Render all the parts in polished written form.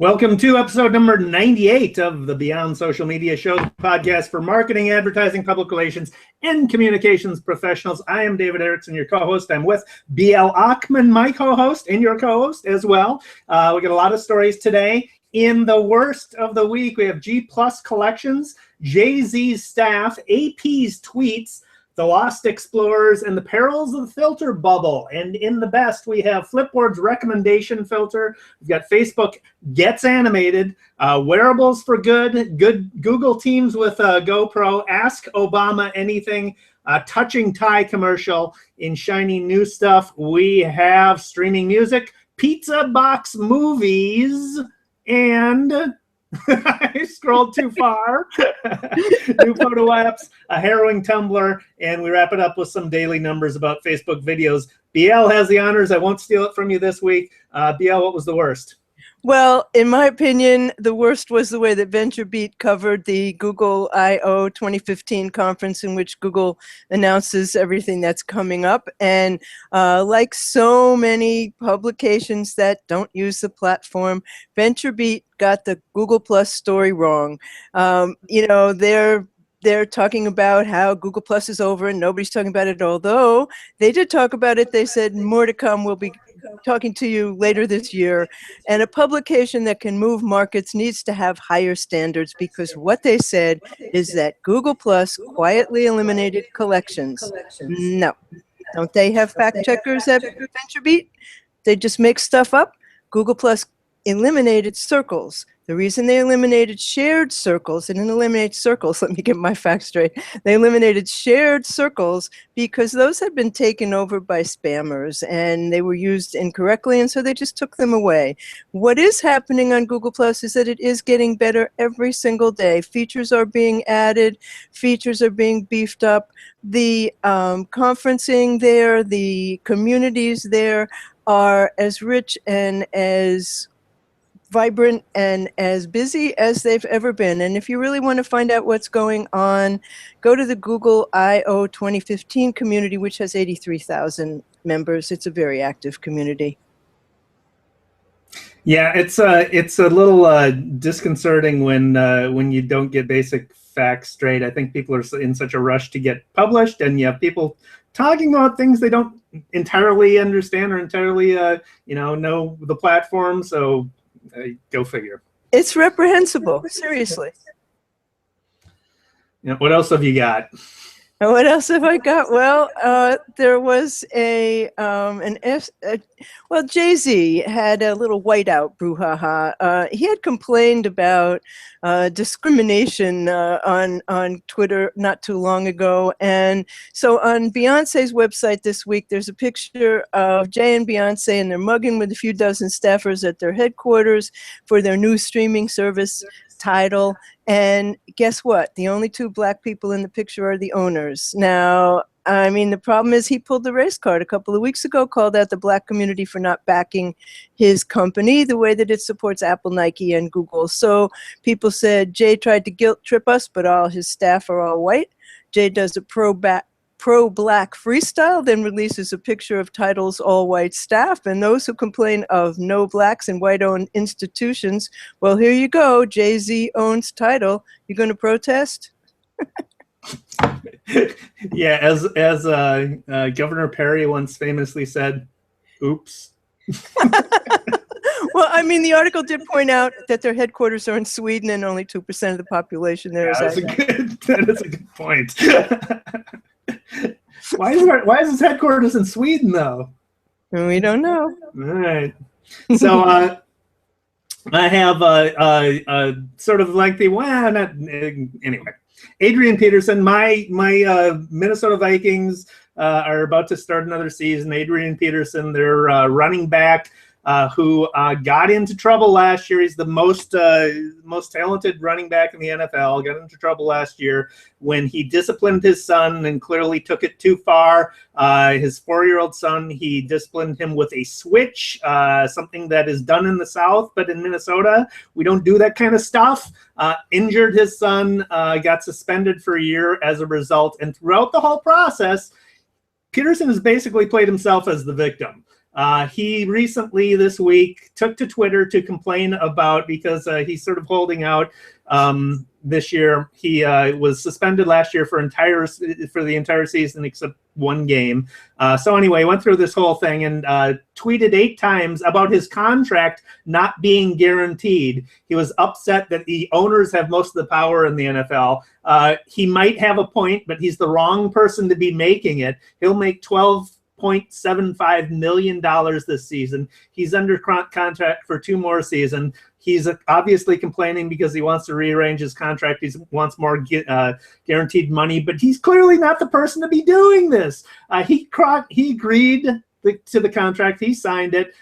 Welcome to episode number 98 of the Beyond Social Media Show, the podcast for marketing, advertising, public relations, and communications professionals. I am David Erickson, your co-host. I'm with BL Ochman, my co-host, and your co-host as well. We got a lot of stories today. In the worst of the week, we have G Plus collections, Jay-Z's staff, AP's tweets, the Lost Explorers, and the perils of the filter bubble. And in the best, we have Flipboard's recommendation filter. We've got Facebook gets animated, wearables for good Google Teams with a GoPro, Ask Obama Anything, touching Thai commercial. In shiny new stuff, we have streaming music, pizza box movies, and I scrolled too far. New photo apps, a harrowing Tumblr, and we wrap it up with some daily numbers about Facebook videos. BL has the honors. I won't steal it from you this week. BL, what was the worst? Well, in my opinion, the worst was the way that VentureBeat covered the Google I/O 2015 conference, in which Google announces everything that's coming up. And like so many publications that don't use the platform, VentureBeat got the Google Plus story wrong. They're talking about how Google Plus is over and nobody's talking about it, although they did talk about it. They said more to come. We'll be talking to you later this year. And a publication that can move markets needs to have higher standards, because what they said is that Google Plus quietly eliminated collections. No. Don't they have fact checkers at VentureBeat? They just make stuff up. Google Plus eliminated circles. The reason they eliminated shared circles, they didn't eliminate circles, let me get my facts straight. They eliminated shared circles because those had been taken over by spammers and they were used incorrectly, and so they just took them away. What is happening on Google Plus is that it is getting better every single day. Features are being added, features are being beefed up. The conferencing there, the communities there are as rich and as vibrant and as busy as they've ever been. And if you really want to find out what's going on, go to the Google I/O 2015 community, which has 83,000 members. It's a very active community. Yeah, it's a little disconcerting when you don't get basic facts straight. I think people are in such a rush to get published, and you have people talking about things they don't entirely understand or entirely know the platform. So go figure. It's reprehensible, seriously. What else have you got? What else have I got? Well, there was Jay-Z had a little whiteout brouhaha. He had complained about discrimination on Twitter not too long ago. And so on Beyonce's website this week, there's a picture of Jay and Beyonce, and they're mugging with a few dozen staffers at their headquarters for their new streaming service Tidal. And guess what? The only two black people in the picture are the owners. Now, I mean, the problem is he pulled the race card a couple of weeks ago, called out the black community for not backing his company the way that it supports Apple, Nike, and Google. So people said Jay tried to guilt trip us, but all his staff are all white. Jay does a pro-black freestyle, then releases a picture of Tidal's all-white staff. And those who complain of no blacks in white-owned institutions, well, here you go. Jay-Z owns Tidal. You going to protest? Yeah, as Governor Perry once famously said, oops. Well, I mean, the article did point out that their headquarters are in Sweden and only 2% of the population there is. That is a good point. Why is his headquarters in Sweden, though? We don't know. All right. So I have a sort of lengthy, anyway. Adrian Peterson, my Minnesota Vikings are about to start another season. Adrian Peterson, their running back, who got into trouble last year. He's the most talented running back in the NFL. Got into trouble last year when he disciplined his son and clearly took it too far. His 4-year-old son, he disciplined him with a switch, something that is done in the South, but in Minnesota, we don't do that kind of stuff. Injured his son, got suspended for a year as a result. And throughout the whole process, Peterson has basically played himself as the victim. He recently this week took to Twitter to complain about, because he's sort of holding out this year. He was suspended last year for the entire season except one game. So anyway, went through this whole thing and tweeted 8 times about his contract not being guaranteed. He was upset that the owners have most of the power in the NFL. He might have a point, but he's the wrong person to be making it. He'll make $12.75 million this season. He's under contract for 2 more seasons. He's obviously complaining because he wants to rearrange his contract. He wants more guaranteed money, but he's clearly not the person to be doing this. He agreed to the contract. He signed it.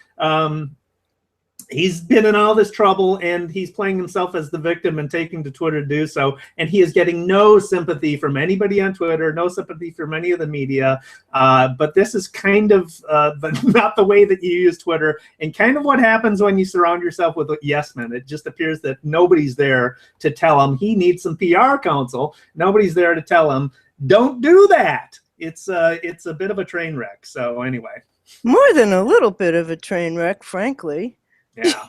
He's been in all this trouble, and he's playing himself as the victim and taking to Twitter to do so. And he is getting no sympathy from anybody on Twitter, no sympathy from any of the media. But this is kind of not the way that you use Twitter, and kind of what happens when you surround yourself with yes men. It just appears that nobody's there to tell him he needs some PR counsel. Nobody's there to tell him, don't do that. It's a bit of a train wreck. So anyway. More than a little bit of a train wreck, frankly. Yeah.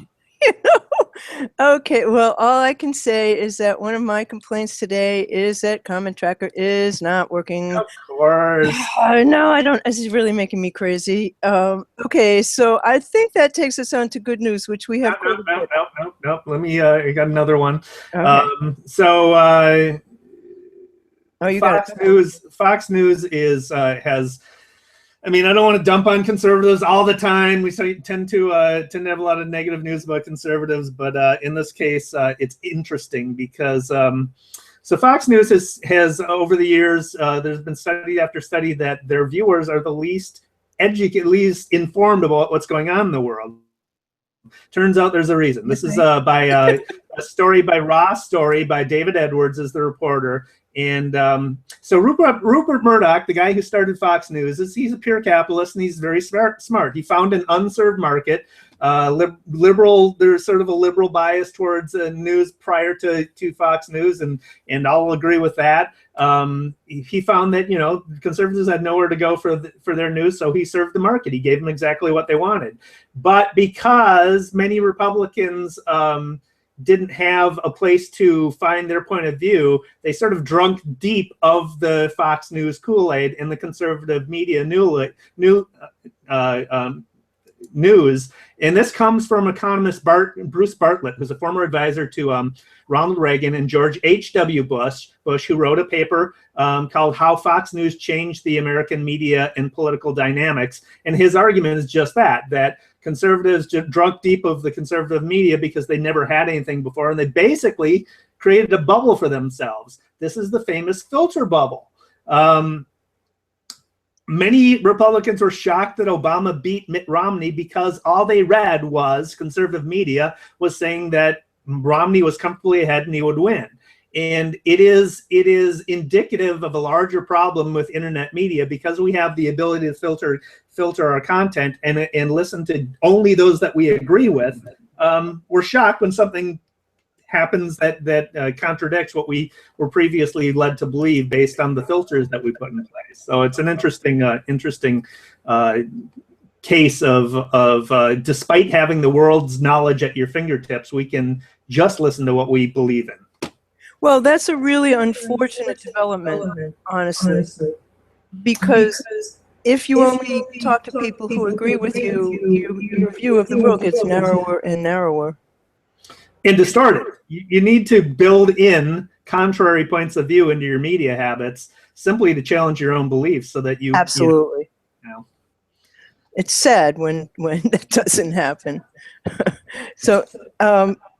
Okay, well, all I can say is that one of my complaints today is that Comment Tracker is not working. Of course. No, I don't. This is really making me crazy. Okay, so I think that takes us on to good news, which we have. No. Let me. I got another one. Okay. Fox News is has. I mean, I don't want to dump on conservatives all the time. We tend to have a lot of negative news about conservatives, but in this case, it's interesting because so Fox News has over the years, there's been study after study that their viewers are the least informed about what's going on in the world. Turns out there's a reason. This is by a story by Ross Story by David Edwards as the reporter. And so Rupert Murdoch, the guy who started Fox News, he's a pure capitalist, and he's very smart. He found an unserved market. Liberal, there's sort of a liberal bias towards news prior to Fox News, and I'll agree with that. He found that conservatives had nowhere to go for their news, so he served the market. He gave them exactly what they wanted. But because many Republicans didn't have a place to find their point of view, they sort of drunk deep of the Fox News Kool-Aid and the conservative media news. And this comes from economist Bruce Bartlett, who's a former advisor to Ronald Reagan and George H.W. Bush, who wrote a paper called How Fox News Changed the American Media and Political Dynamics. And his argument is just that conservatives just drunk deep of the conservative media because they never had anything before, and they basically created a bubble for themselves. This is the famous filter bubble. Many Republicans were shocked that Obama beat Mitt Romney because all they read was conservative media was saying that Romney was comfortably ahead and he would win. And it is indicative of a larger problem with internet media, because we have the ability to filter our content and listen to only those that we agree with. We're shocked when something happens that contradicts what we were previously led to believe based on the filters that we put in place. So it's an interesting case of despite having the world's knowledge at your fingertips, we can just listen to what we believe in. Well, that's a really unfortunate development, honestly, because if you only talk to people who agree with you, your view of the world gets narrower and narrower. And distorted. You need to build in contrary points of view into your media habits simply to challenge your own beliefs so that you... Absolutely. It's sad when that doesn't happen. So,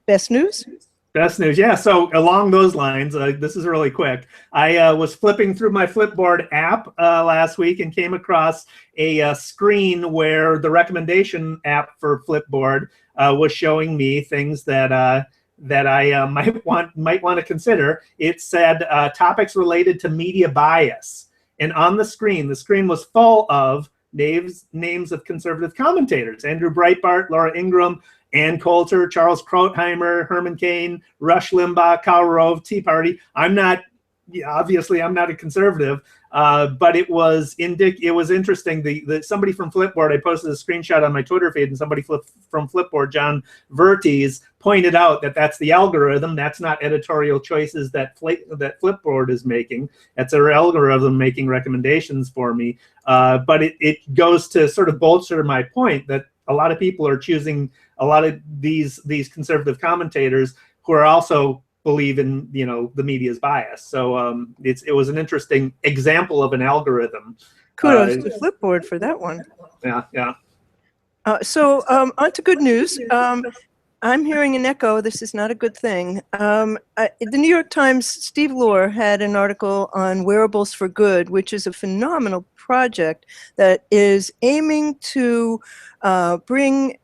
best news? Best news, yeah. So along those lines, this is really quick. I was flipping through my Flipboard app last week and came across a screen where the recommendation app for Flipboard was showing me things that I might want to consider. It said topics related to media bias, and on the screen was full of names of conservative commentators: Andrew Breitbart, Laura Ingraham, Ann Coulter, Charles Krautheimer, Herman Cain, Rush Limbaugh, Karl Rove, Tea Party. Obviously I'm not a conservative, but it was interesting. Somebody from Flipboard, I posted a screenshot on my Twitter feed, and somebody from Flipboard, John Vertes, pointed out that that's the algorithm. That's not editorial choices that Flipboard is making. That's our algorithm making recommendations for me. But it goes to sort of bolster my point that a lot of people are choosing a lot of these conservative commentators who are also believe in the media's bias. So it was an interesting example of an algorithm. Kudos to Flipboard for that one. Yeah. So on to good news. I'm hearing an echo. This is not a good thing. The New York Times, Steve Lohr had an article on Wearables for Good, which is a phenomenal project that is aiming to bring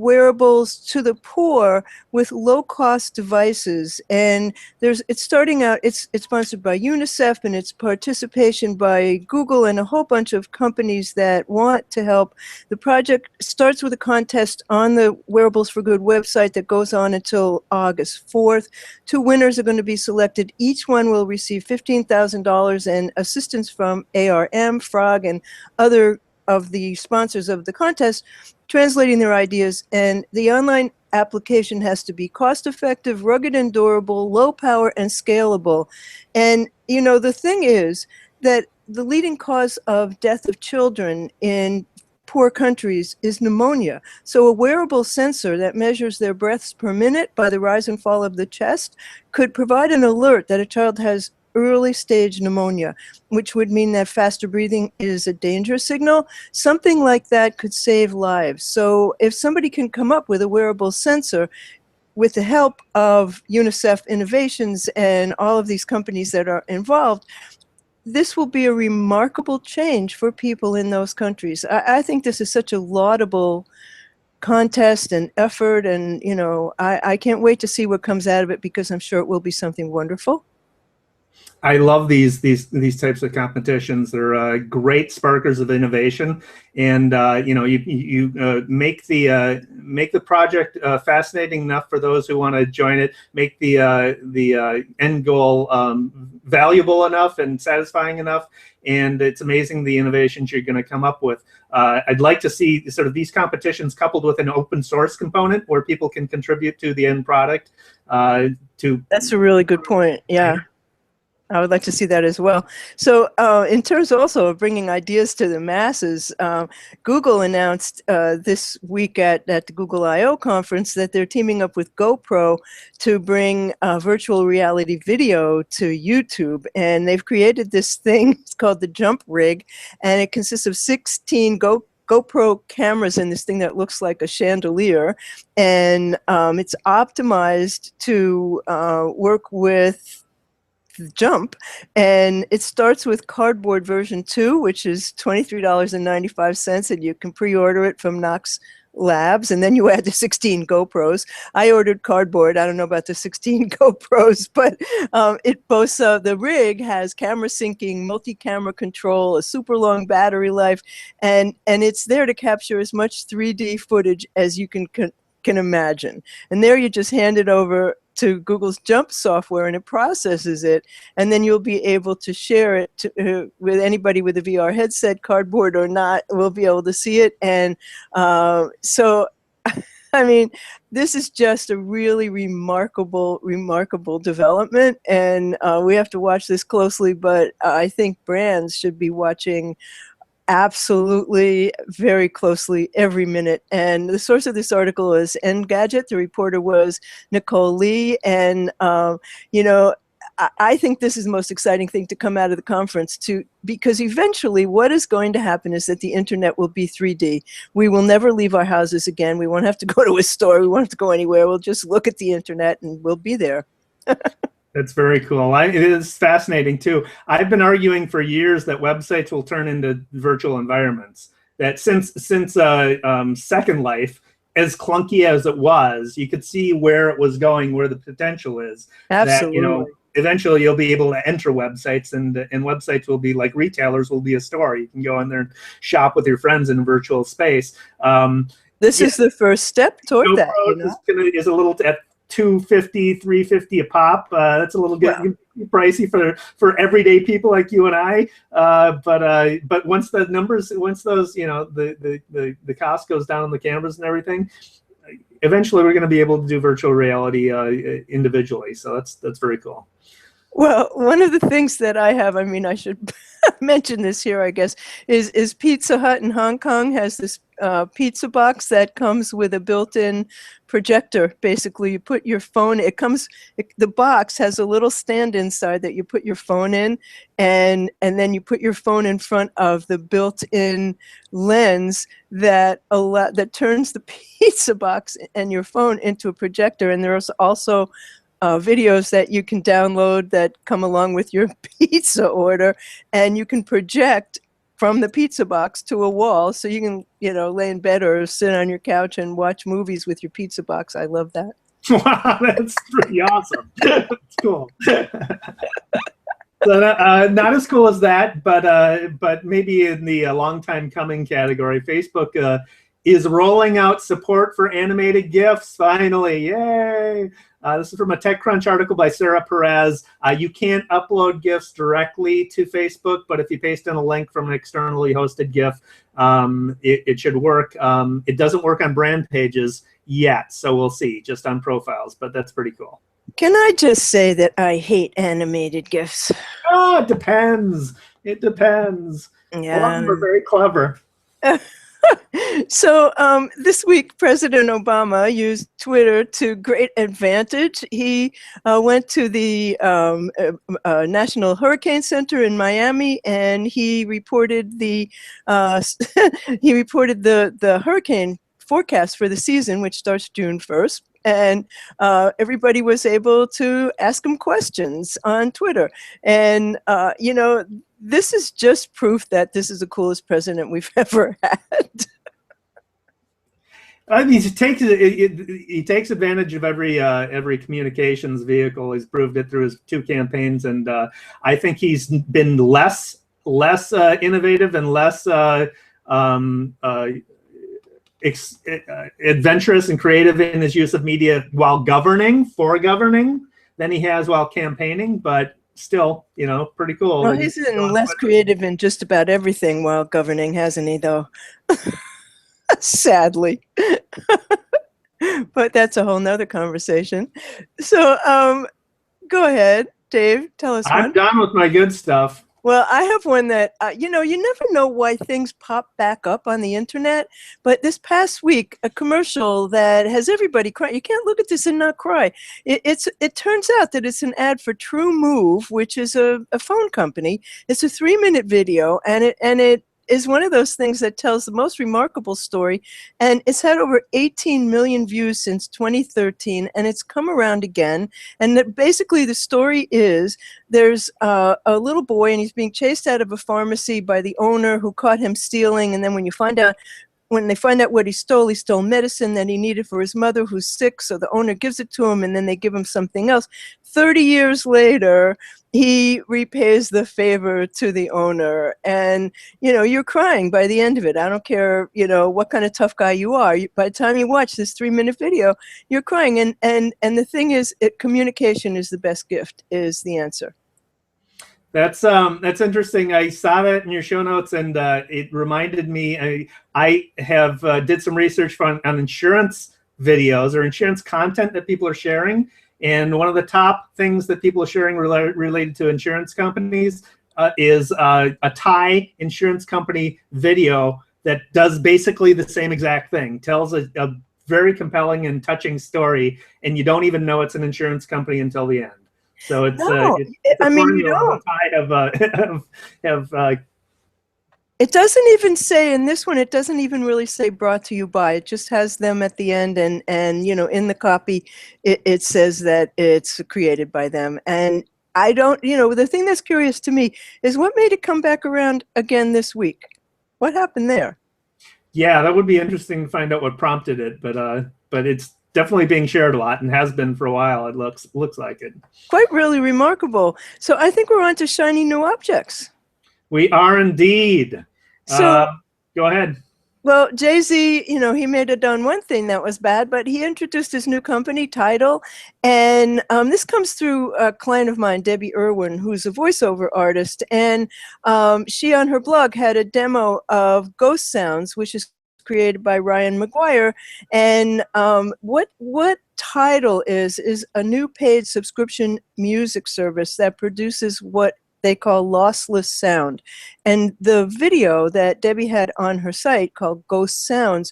wearables to the poor with low-cost devices. And it's starting out, it's sponsored by UNICEF, and it's participation by Google and a whole bunch of companies that want to help. The project starts with a contest on the Wearables for Good website that goes on until August 4th. 2 winners are going to be selected. Each one will receive $15,000 and assistance from ARM, Frog, and other of the sponsors of the contest, translating their ideas. And the online application has to be cost-effective, rugged and durable, low power, and scalable. And, the thing is that the leading cause of death of children in poor countries is pneumonia. So a wearable sensor that measures their breaths per minute by the rise and fall of the chest could provide an alert that a child has early stage pneumonia, which would mean that faster breathing is a danger signal. Something like that could save lives. So if somebody can come up with a wearable sensor with the help of UNICEF Innovations and all of these companies that are involved, this will be a remarkable change for people in those countries. I think this is such a laudable contest and effort, and I can't wait to see what comes out of it, because I'm sure it will be something wonderful. I love these types of competitions. They're great sparkers of innovation, and you make the project fascinating enough for those who want to join it. Make the end goal valuable enough and satisfying enough, and it's amazing the innovations you're going to come up with. I'd like to see sort of these competitions coupled with an open source component where people can contribute to the end product. That's a really good point. Yeah. I would like to see that as well. So in terms also of bringing ideas to the masses, Google announced this week at the Google I/O conference that they're teaming up with GoPro to bring virtual reality video to YouTube. And they've created this thing, it's called the Jump Rig, and it consists of 16 GoPro cameras in this thing that looks like a chandelier, and it's optimized to work with Jump, and it starts with cardboard version 2, which is $23.95, and you can pre-order it from Knox Labs, and then you add the 16 GoPros. I ordered cardboard. I don't know about the 16 GoPros, but it boasts the rig has camera syncing, multi-camera control, a super long battery life, and it's there to capture as much 3D footage as you can imagine. And there you just hand it over to Google's Jump software, and it processes it, and then you'll be able to share it with anybody with a VR headset, cardboard or not, will be able to see it. And so, I mean, this is just a really remarkable development, and we have to watch this closely, but I think brands should be watching absolutely very closely every minute. And the source of this article is Engadget. The reporter was Nicole Lee. And, I think this is the most exciting thing to come out of the conference, because eventually what is going to happen is that the internet will be 3D. We will never leave our houses again. We won't have to go to a store. We won't have to go anywhere. We'll just look at the internet and we'll be there. That's very cool. It is fascinating too. I've been arguing for years that websites will turn into virtual environments. That since Second Life, as clunky as it was, you could see where it was going, where the potential is. Absolutely. That, eventually you'll be able to enter websites, and websites will be like retailers will be a store. You can go in there and shop with your friends in a virtual space. This is the first step toward that. Is a little $250, $350 a pop. That's a little bit pricey for everyday people like you and I. But once those, the cost goes down on the cameras and everything, eventually we're going to be able to do virtual reality individually. So that's very cool. Well, one of the things that I have, I mean, I should mention this here, I guess, is Pizza Hut in Hong Kong has this pizza box that comes with a built-in projector. Basically, you put your phone, the box has a little stand inside that you put your phone in, and then you put your phone in front of the built-in lens that turns the pizza box and your phone into a projector. And there's also videos that you can download that come along with your pizza order, and you can project from the pizza box to a wall, so you can, lay in bed or sit on your couch and watch movies with your pizza box. I love that. Wow, that's pretty awesome. That's cool. So, not as cool as that, but maybe in the long time coming category. Facebook is rolling out support for animated GIFs, finally. Yay! This is from a TechCrunch article by Sarah Perez. You can't upload GIFs directly to Facebook, but if you paste in a link from an externally hosted GIF, it should work. It doesn't work on brand pages yet, so we'll see, just on profiles, but that's pretty cool. Can I just say that I hate animated GIFs? Oh, it depends. It depends. Yeah. A lot of them are very clever. So this week, President Obama used Twitter to great advantage. He went to the National Hurricane Center in Miami, and he reported the the hurricane forecast for the season, which starts June 1st. And everybody was able to ask him questions on Twitter. And, this is just proof that this is the coolest president we've ever had. I mean, he takes advantage of every communications vehicle. He's proved it through his 2 campaigns, and I think he's been less innovative and less adventurous and creative in his use of media while governing than he has while campaigning, but still, pretty cool. Well, he's been less creative in just about everything while governing, hasn't he, though? Sadly. But that's a whole nother conversation. So go ahead, Dave, tell us I'm done with my good stuff. Well, I have one that, you never know why things pop back up on the internet. But this past week, a commercial that has everybody crying. You can't look at this and not cry. It turns out that it's an ad for True Move, which is a phone company. It's a 3-minute video, and it is one of those things that tells the most remarkable story. And it's had over 18 million views since 2013, and it's come around again. And basically the story is there's a little boy, and he's being chased out of a pharmacy by the owner who caught him stealing. And then when they find out what he stole medicine that he needed for his mother who's sick, so the owner gives it to him, and then they give him something else. 30 years later, he repays the favor to the owner, and you're crying by the end of it. I don't care what kind of tough guy you are. By the time you watch this 3-minute video, you're crying. And the thing is, communication is the best gift, is the answer. That's interesting. I saw that in your show notes, and it reminded me. I have did some research on insurance videos or insurance content that people are sharing, and one of the top things that people are sharing related to insurance companies is a Thai insurance company video that does basically the same exact thing. Tells a very compelling and touching story, and you don't even know it's an insurance company until the end. So it's I mean, you don't. It doesn't even say in this one. It doesn't even really say "brought to you by." It just has them at the end, and in the copy, it says that it's created by them. And I don't. The thing that's curious to me is what made it come back around again this week. What happened there? Yeah, that would be interesting to find out what prompted it. But it's definitely being shared a lot and has been for a while. It looks like it. Quite really remarkable. So I think we're on to shiny new objects. We are indeed. So go ahead. Well, Jay-Z, he may have done one thing that was bad, but he introduced his new company, Tidal. And this comes through a client of mine, Debbie Irwin, who's a voiceover artist. And she, on her blog, had a demo of Ghost Sounds, which is created by Ryan McGuire. And what Tidal is a new paid subscription music service that produces what they call lossless sound. And the video that Debbie had on her site called Ghost Sounds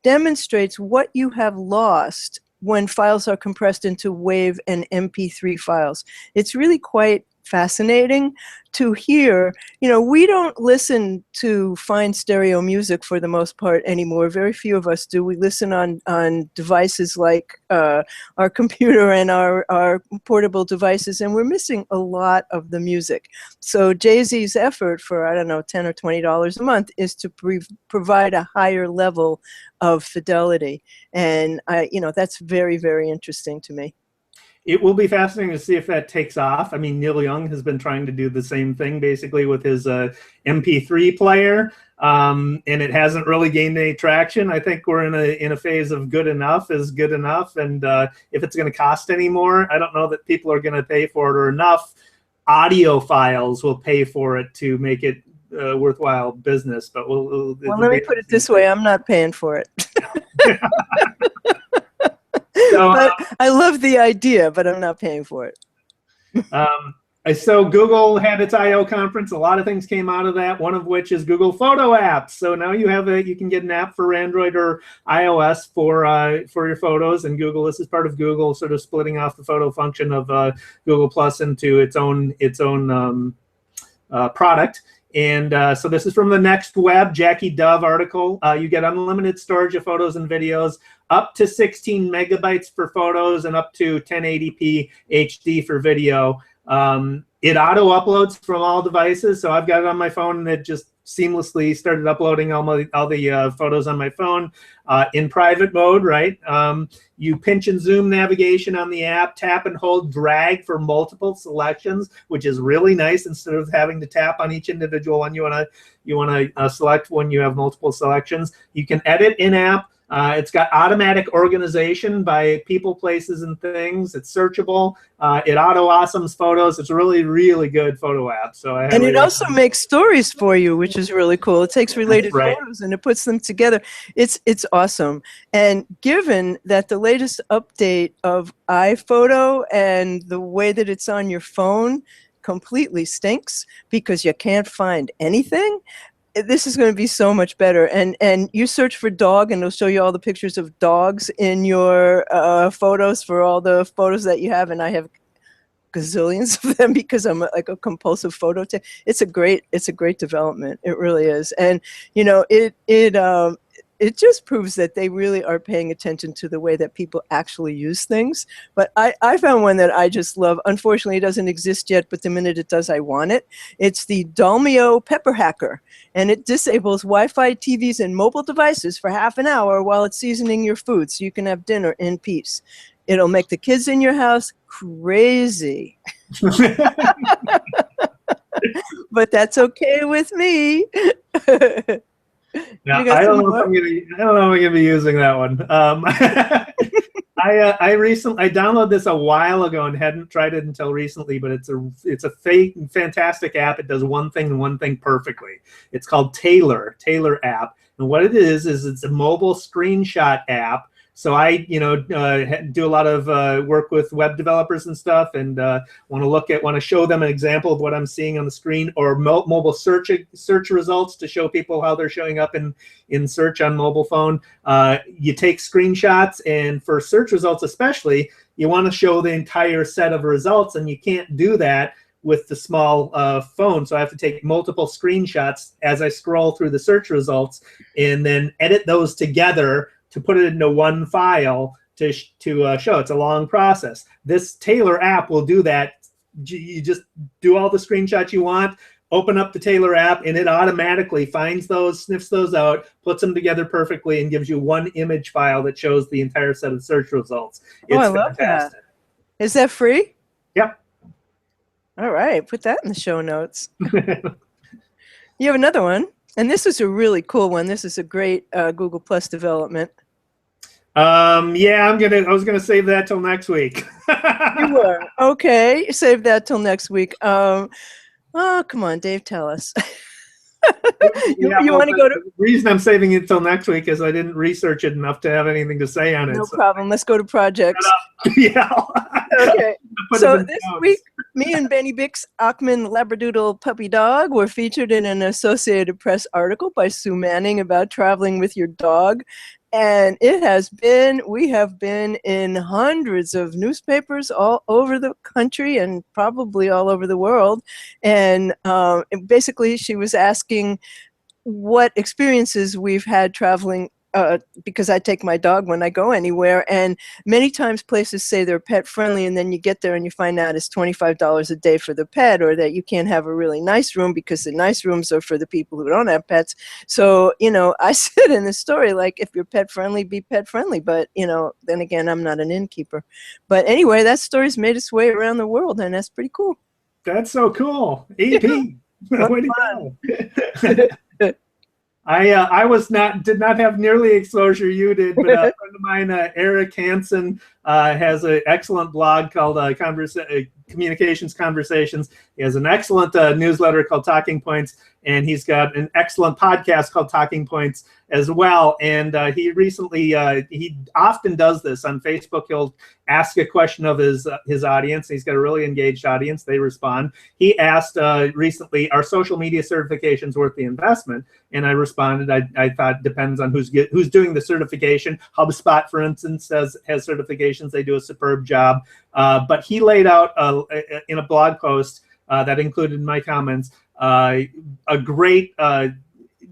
demonstrates what you have lost when files are compressed into WAV and MP3 files. It's really quite fascinating to hear. We don't listen to fine stereo music for the most part anymore. Very few of us do. We listen on devices like our computer and our portable devices, and we're missing a lot of the music. So Jay-Z's effort for, I don't know, $10 or $20 a month is to provide a higher level of fidelity. And that's very, very interesting to me. It will be fascinating to see if that takes off. I mean, Neil Young has been trying to do the same thing basically with his MP3 player, and it hasn't really gained any traction. I think we're in a phase of good enough is good enough, and if it's going to cost any more, I don't know that people are going to pay for it, or enough audio files will pay for it to make it worthwhile business. But well, let me put it this way: I'm not paying for it. So, but I love the idea, but I'm not paying for it. So Google had its I/O conference. A lot of things came out of that, one of which is Google Photo apps. So now you can get an app for Android or iOS for your photos. And Google, this is part of Google sort of splitting off the photo function of Google Plus into its own product. And so this is from the Next Web, Jackie Dove article. You get unlimited storage of photos and videos, up to 16 megabytes for photos and up to 1080p HD for video. It auto uploads from all devices. So I've got it on my phone, and it just seamlessly started uploading all the photos on my phone in private mode, right? You pinch and zoom navigation on the app, tap and hold drag for multiple selections, which is really nice. Instead of having to tap on each individual one, you want to select when you have multiple selections. You can edit in-app. It's got automatic organization by people, places, and things. It's searchable. It auto-awesomes photos. It's a really, really good photo app. So and it also makes stories for you, which is really cool. It takes related photos and it puts them together. It's awesome. And given that the latest update of iPhoto and the way that it's on your phone completely stinks because you can't find anything, this is going to be so much better. And you search for dog, and it'll show you all the pictures of dogs in your photos for all the photos that you have. And I have gazillions of them because I'm like a compulsive photo. It's a great development. It really is. And it just proves that they really are paying attention to the way that people actually use things. But I found one that I just love. Unfortunately, it doesn't exist yet, but the minute it does, I want it. It's the Dolmio Pepper Hacker, and it disables Wi-Fi TVs and mobile devices for half an hour while it's seasoning your food so you can have dinner in peace. It'll make the kids in your house crazy. But that's okay with me. Yeah, I don't know if I'm gonna be using that one. I downloaded this a while ago and hadn't tried it until recently, but it's a fantastic app. It does one thing and one thing perfectly. It's called Taylor app, and what it is it's a mobile screenshot app. So I, do a lot of work with web developers and stuff, and want to show them an example of what I'm seeing on the screen, or mobile search results to show people how they're showing up in search on mobile phone. You take screenshots, and for search results especially, you want to show the entire set of results, and you can't do that with the small phone. So I have to take multiple screenshots as I scroll through the search results, and then edit those together to put it into one file to show. It's a long process. This Taylor app will do that. You just do all the screenshots you want, open up the Taylor app, and it automatically finds those, sniffs those out, puts them together perfectly, and gives you one image file that shows the entire set of search results. It's I love fantastic. That. Is that free? Yep. All right, put that in the show notes. You have another one. And this is a really cool one. This is a great Google Plus development. Yeah, I was gonna save that till next week. You were. Okay, save that till next week. Oh, come on, Dave, tell us. You want to go to? The reason I'm saving it till next week is I didn't research it enough to have anything to say on it. No problem. Let's go to projects. Yeah. Okay. So this week, me and Benny Bick's Ochman Labradoodle puppy dog were featured in an Associated Press article by Sue Manning about traveling with your dog. And we have been in hundreds of newspapers all over the country and probably all over the world. And basically, she was asking what experiences we've had traveling, because I take my dog when I go anywhere, and many times places say they're pet friendly, and then you get there and you find out it's $25 a day for the pet, or that you can't have a really nice room because the nice rooms are for the people who don't have pets. So, I said in the story, like, if you're pet friendly, be pet friendly. But, then again, I'm not an innkeeper. But anyway, that story's made its way around the world, and that's pretty cool. That's so cool. EP. Way to go. I did not have nearly the exposure you did, but a friend of mine, Eric Hansen, has an excellent blog called Communications Conversations. He has an excellent newsletter called Talking Points, and he's got an excellent podcast called Talking Points as well. And he recently, he often does this on Facebook. He'll ask a question of his audience. He's got a really engaged audience. They respond. He asked recently, are social media certifications worth the investment? And I responded, I thought it depends on who's doing the certification. HubSpot, for instance, has certifications. They do a superb job. But he laid out in a blog post that included my comments a great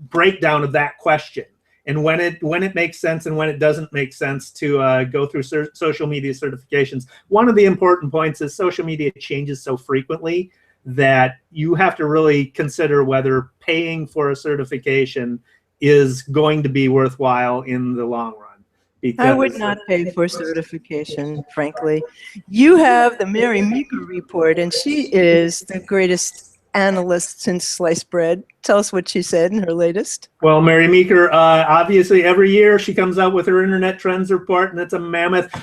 breakdown of that question, and when it makes sense and when it doesn't make sense to go through social media certifications. One of the important points is social media changes so frequently that you have to really consider whether paying for a certification is going to be worthwhile in the long run. Because I would not pay for certification, frankly. You have the Mary Meeker report, and she is the greatest analyst since sliced bread. Tell us what she said in her latest. Well, Mary Meeker, obviously every year she comes out with her Internet Trends report, and it's a mammoth.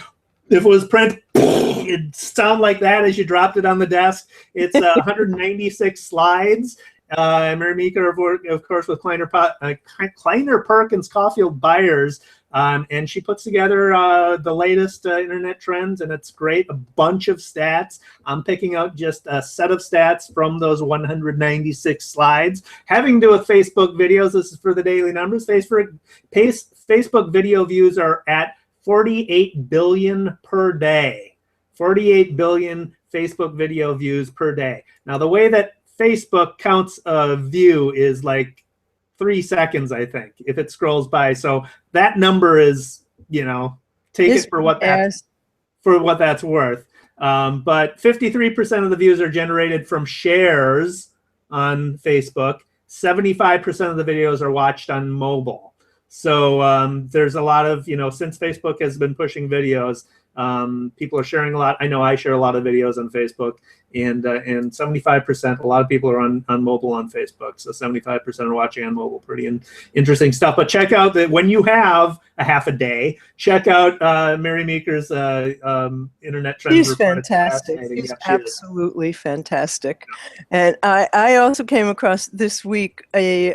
If it was print, it'd sound like that as you dropped it on the desk. It's 196 slides. Mary Meeker, of course, with Kleiner Perkins Caulfield Byers. And she puts together the latest internet trends, and it's great. A bunch of stats. I'm picking out just a set of stats from those 196 slides. Having to do with Facebook videos, this is for the daily numbers. Facebook video views are at 48 billion per day. 48 billion Facebook video views per day. Now, the way that Facebook counts a view is like 3 seconds, I think, if it scrolls by. So that number is, take it for what that's worth. But 53% of the views are generated from shares on Facebook. 75% of the videos are watched on mobile. So there's a lot of, since Facebook has been pushing videos, people are sharing a lot. I know I share a lot of videos on Facebook, and 75%, a lot of people are on mobile on Facebook. So 75% are watching on mobile. Pretty interesting stuff. But check out that when you have a half a day, check out Mary Meeker's Internet Trends. She's fantastic. She's absolutely fantastic. And I also came across this week a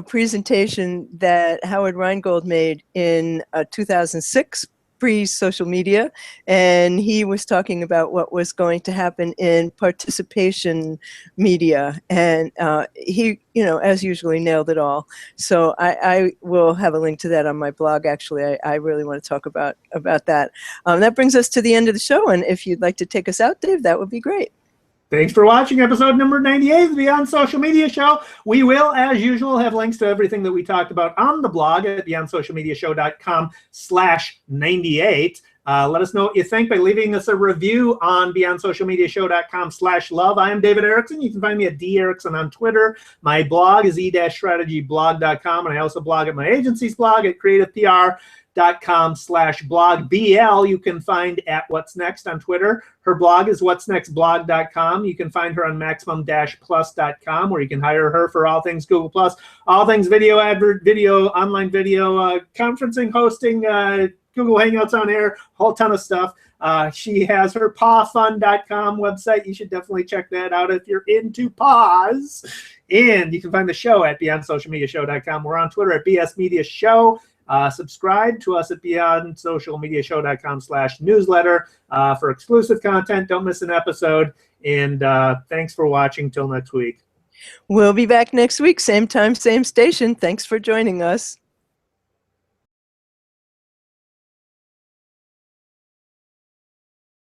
presentation that Howard Rheingold made in 2006, pre-social media, and he was talking about what was going to happen in participation media, and he, as usually, nailed it all. So I will have a link to that on my blog. Actually, I really want to talk about that. That brings us to the end of the show, and if you'd like to take us out, Dave, that would be great. Thanks for watching episode number 98 of the Beyond Social Media Show. We will, as usual, have links to everything that we talked about on the blog at beyondsocialmediashow.com/98. Let us know what you think by leaving us a review on beyondsocialmediashow.com/love. I am David Erickson. You can find me at D.Erickson on Twitter. My blog is e-strategyblog.com, and I also blog at my agency's blog at Creative PR. twitter.com/blog. BL you can find at What's Next on Twitter. Her blog is what'snextblog.com. You can find her on maximum-plus.com, where you can hire her for all things Google Plus, all things video, online video, conferencing, hosting, Google Hangouts on air, whole ton of stuff. She has her pawfun.com website. You should definitely check that out if you're into paws. And you can find the show at beyondsocialmediashow.com. We're on Twitter at BS Media Show. Subscribe to us at beyondsocialmediashow.com/newsletter for exclusive content. Don't miss an episode. And thanks for watching. Till next week. We'll be back next week, same time, same station. Thanks for joining us.